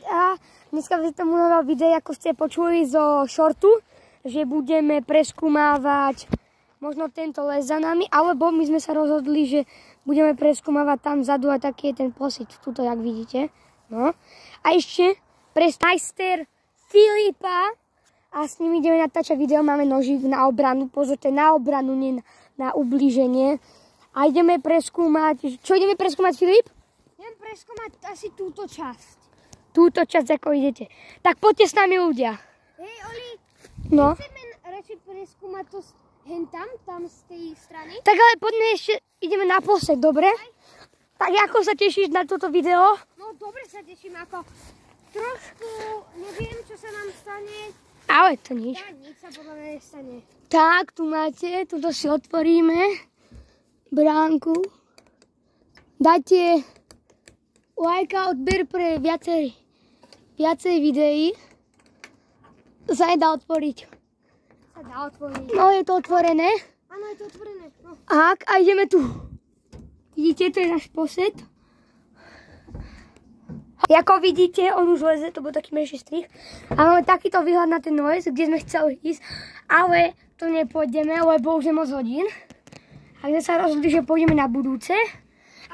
A dneska v tomu nového videu, ako ste počuli zo šortu, že budeme preskúmávať možno tento les za nami, alebo my sme sa rozhodli, že budeme preskúmávať tam vzadu a taký je ten pocit, tuto, jak vidíte. No. A ešte pre majster Filipa a s ním ideme natáčať video, máme nožík na obranu, pozor, to je na obranu, nie na ublíženie. A ideme preskúmať, čo ideme preskúmať, Filip? Idem preskúmať asi túto časť. Túto časť, ako idete. Tak poďte s nami, ľudia. Hej, Oli, no. Chceme radšej preskúmať to tam z tej strany. Tak ale poďme ešte, ideme na posed, dobre? Aj. Tak ako sa tešíš na toto video? No dobre sa teším, ako trošku neviem, čo sa nám stane. Ale to nič. Ja, nič sa podľa mňa nestane. Tak, tu máte, tuto si otvoríme bránku. Dajte like a odber pre viacej videí. To sa nedá otvoriť. Sa dá otvoriť. No, je to otvorené. Áno, je to otvorené. No. A ideme tu. Vidíte, to je náš posed. Ako vidíte, on už leze, to bol taký menší strih. A máme takýto výhľad na ten les, kde sme chceli ísť. Ale to nepôjdeme, lebo už je moc hodín. A sme sa rozhodli, že pôjdeme na budúce.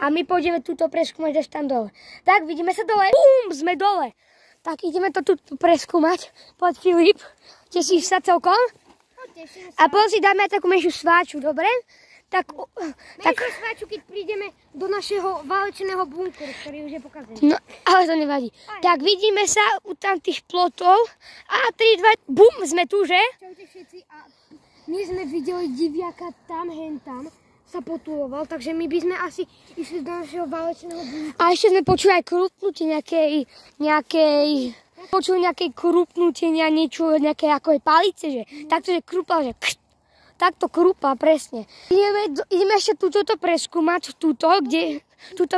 A my pôjdeme túto preskúmať až tam dole. Tak, vidíme sa dole. Bum, sme dole. Tak ideme to tu preskúmať. Poď, Filip. Tešíš sa celkom? No, teším sa. A potom si dáme aj takú menšiu sváču, dobre? Menšiu sváču, keď prídeme do našeho válečného bunkeru, ktorý už je pokazený. No, ale to nevadí. Aj. Tak, vidíme sa u tam tých plotov. A 3, 2, bum, sme tu, že? Čaute všetci. A my sme videli diviaka tam, hentam. Sa potuloval, takže my by sme asi išli do našeho válečného bunkeru. A ešte sme počuli aj krupnutie nejakej krupnutie, niečo, nejaké ako je palice, že? Takto, že krúpal, že takto krúpa, presne. Ideme ešte túto preskúmať, túto, kde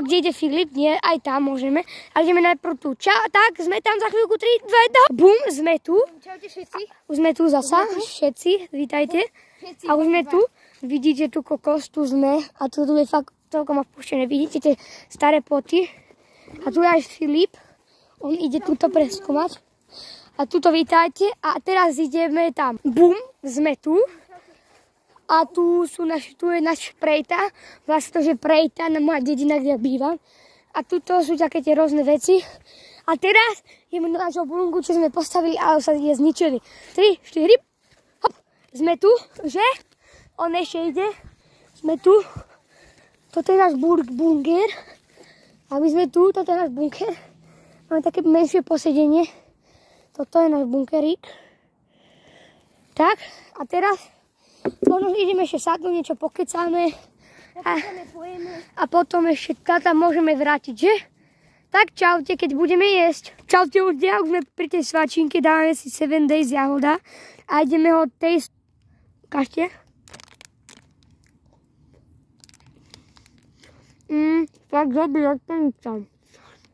ide Filip, nie, aj tam môžeme. A ideme najprv tu. Tak, sme tam za chvíľku 3, 2, 1, bum, sme tu. Čaute všetci. Už sme tu zasa, všetci, vítajte. Všetci, a už sme tu. Vidíte tu kokos, tu sme. A tu je fakt celkom opuštené. Vidíte tie staré ploty. A tu je aj Filip. On ide túto preskúmať. A tuto vítajte. A teraz ideme tam. Bum, sme tu. A tu je náš Prejta. Vlastne to, že Prejta, moja dedina, kde ja bývam. A tuto sú také tie rôzne veci. A teraz ideme do nášho bunku, čo sme postavili, ale sa je zničili. 3, 4, hop. Sme tu, že? On ešte ide. Sme tu. Toto je náš bunker. A my sme tu, toto je náš bunker. Máme také menšie posedenie. Toto je náš bunkerík. Tak, a teraz možno ideme ešte sadnúť, niečo pokecáme. A potom ešte tam môžeme vrátiť, že? Tak čaute, keď budeme jesť. Čaute ľudia, už sme pri tej svačinke, dávame si 7 days jahoda. A ideme ho taste. Ukážte. Tak dobrý, odporúčam.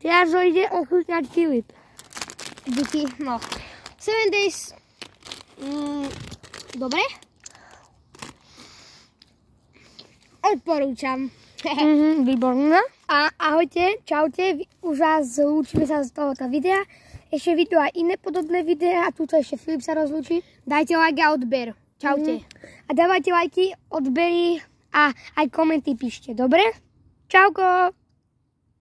Teraz ho ide ochutnať Filip. Díky, no. 7 days. Dobre? Odporúčam. Výborné. A ahojte, čaute, už vás lúčime sa z tohoto videa. Ešte vidú aj iné podobné videá a tuto ešte Filip sa rozlúči. Dajte like a odber. Čaute. A dávajte lajky, odbery a aj komenty píšte, dobre? Čauko!